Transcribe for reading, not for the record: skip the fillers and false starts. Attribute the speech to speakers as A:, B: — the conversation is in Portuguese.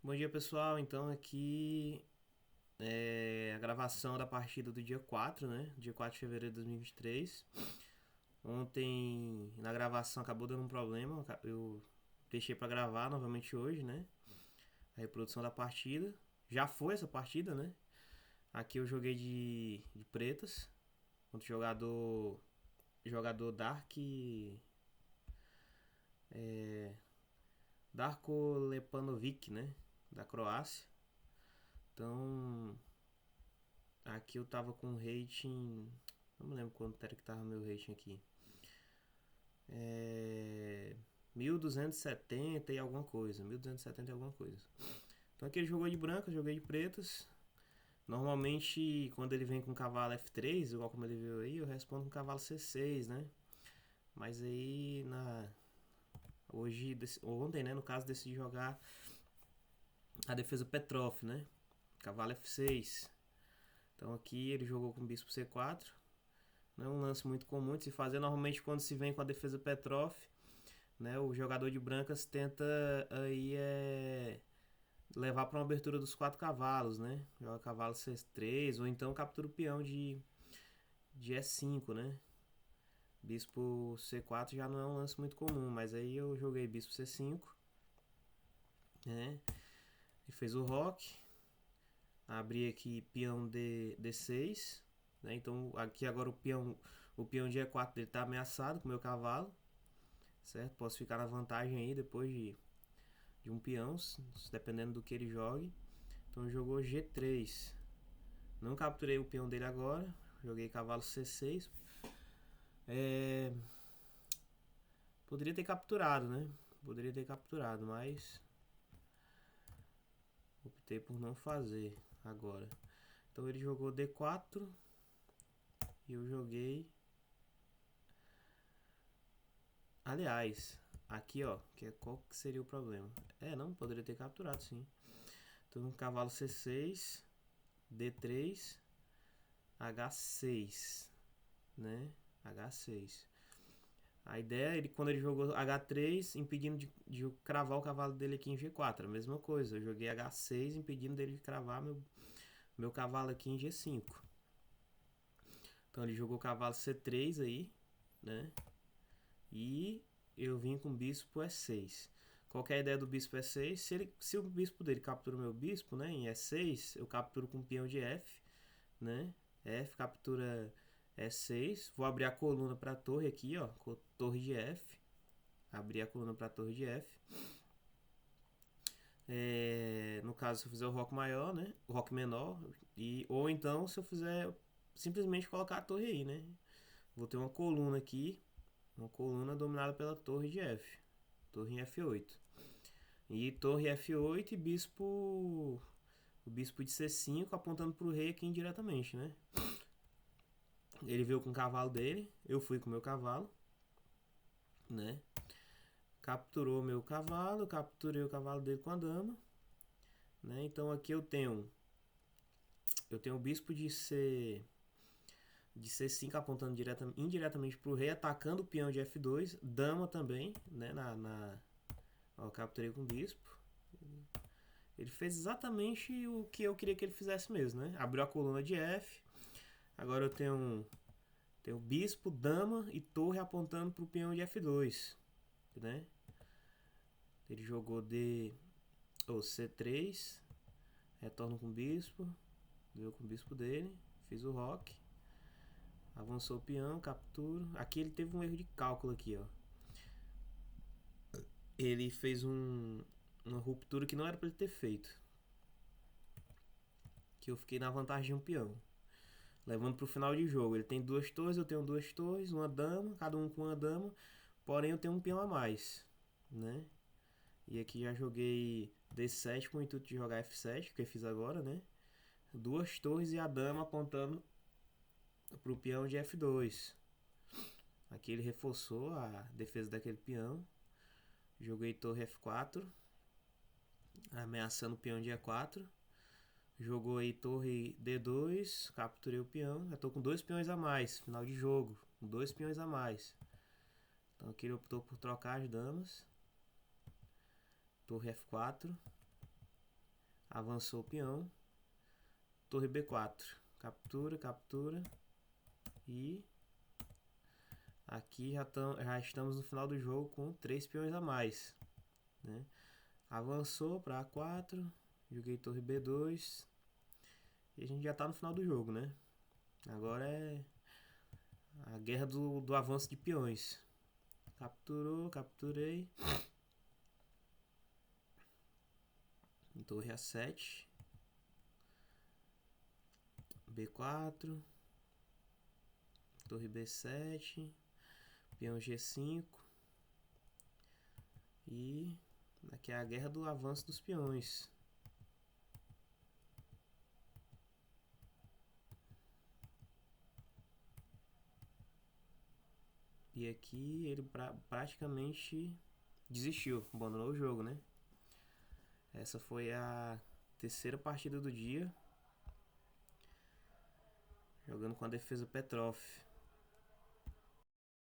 A: Bom dia, pessoal. Então aqui é a gravação da partida do dia 4, né? Dia 4 de fevereiro de 2023. Ontem na gravação acabou dando um problema. Eu deixei para gravar novamente hoje, né? A reprodução da partida. Já foi essa partida, né? Aqui eu joguei de pretas contra o jogador Darko Lepanovic, né? Da Croácia. Então aqui eu tava com rating. Não me lembro quanto era que tava meu rating aqui. 1270 e alguma coisa. 1270 e alguma coisa. Então aqui ele jogou de brancas, joguei de pretas. Normalmente quando ele vem com cavalo F3, igual como ele viu aí, eu respondo com cavalo C6, né? Mas aí ontem, né, no caso, decidi jogar a defesa Petrov, né? Cavalo F6. Então aqui ele jogou com bispo C4. Não é um lance muito comum de se fazer. Normalmente quando se vem com a defesa Petrov, né, o jogador de brancas tenta aí levar para uma abertura dos quatro cavalos, né? Joga cavalo C3 ou então captura o peão de E5, né? Bispo C4 já não é um lance muito comum, mas aí eu joguei bispo C5, né? E fez o roque. Abri aqui peão D6, né? Então aqui agora o peão de E4 dele tá ameaçado com o meu cavalo, certo? Posso ficar na vantagem aí depois de um peão, dependendo do que ele jogue. Então jogou G3. Não capturei o peão dele agora. Joguei cavalo C6. É... Poderia ter capturado, né? Poderia ter capturado, mas optei por não fazer agora. Então ele jogou D4 e eu joguei. Aliás, aqui ó, qual que seria o problema? Não, poderia ter capturado sim. Então cavalo C6, D3, H6, né? H6. A ideia é ele, quando ele jogou H3, impedindo de cravar o cavalo dele aqui em G4. A mesma coisa, eu joguei H6, impedindo dele de cravar meu cavalo aqui em G5. Então ele jogou cavalo C3 aí, né? E eu vim com bispo E6. Qual que é a ideia do bispo E6? Se o bispo dele captura o meu bispo, né, em E6, eu capturo com o peão de F, né? F captura E6. Vou abrir a coluna para a torre aqui, ó, com torre de F. Abrir a coluna para a torre de F. No caso, se eu fizer o rock maior, né? O rock menor. Ou então, se eu fizer simplesmente colocar a torre aí, né? Vou ter uma coluna aqui. Uma coluna dominada pela torre de F. Torre em F8. E torre F8 e bispo. O bispo de C5 apontando pro rei aqui indiretamente, né? Ele veio com o cavalo dele. Eu fui com o meu cavalo, né? Capturou meu cavalo. Capturei o cavalo dele com a dama. Né? Então aqui eu tenho o bispo de C5 apontando indiretamente para o rei, atacando o peão de F2, dama também, né? Ó, capturei com o bispo. Ele fez exatamente o que eu queria que ele fizesse mesmo, né? Abriu a coluna de F. Agora eu tenho bispo, dama e torre apontando para o peão de F2, né? Ele jogou C3, retorno com o bispo, veio com o bispo dele, fiz o roque. Avançou o peão, capturo. Aqui ele teve um erro de cálculo aqui, ó. Ele fez uma ruptura que não era para ele ter feito. Que eu fiquei na vantagem de um peão. Levando para o final de jogo. Ele tem duas torres, eu tenho duas torres, uma dama, cada um com uma dama. Porém eu tenho um peão a mais, né? E aqui já joguei D7 com o intuito de jogar F7, que eu fiz agora, né? Duas torres e a dama apontando para o peão de F2. Aqui ele reforçou a defesa daquele peão. Joguei torre F4, ameaçando o peão de E4. Jogou aí torre D2, capturei o peão. Já tô com dois peões a mais, final de jogo, com dois peões a mais. Então aqui ele optou por trocar as damas. Torre F4. Avançou o peão. Torre B4. Captura, captura. E aqui já estamos no final do jogo com 3 peões a mais, né? Avançou para A4. Joguei torre B2. E a gente já está no final do jogo, né? Agora é a guerra do avanço de peões. Capturou, capturei. Torre A7. B4. Torre B7. Peão G5. E aqui é a guerra do avanço dos peões. E aqui ele praticamente desistiu, abandonou o jogo, né? Essa foi a terceira partida do dia, jogando com a defesa Petrov.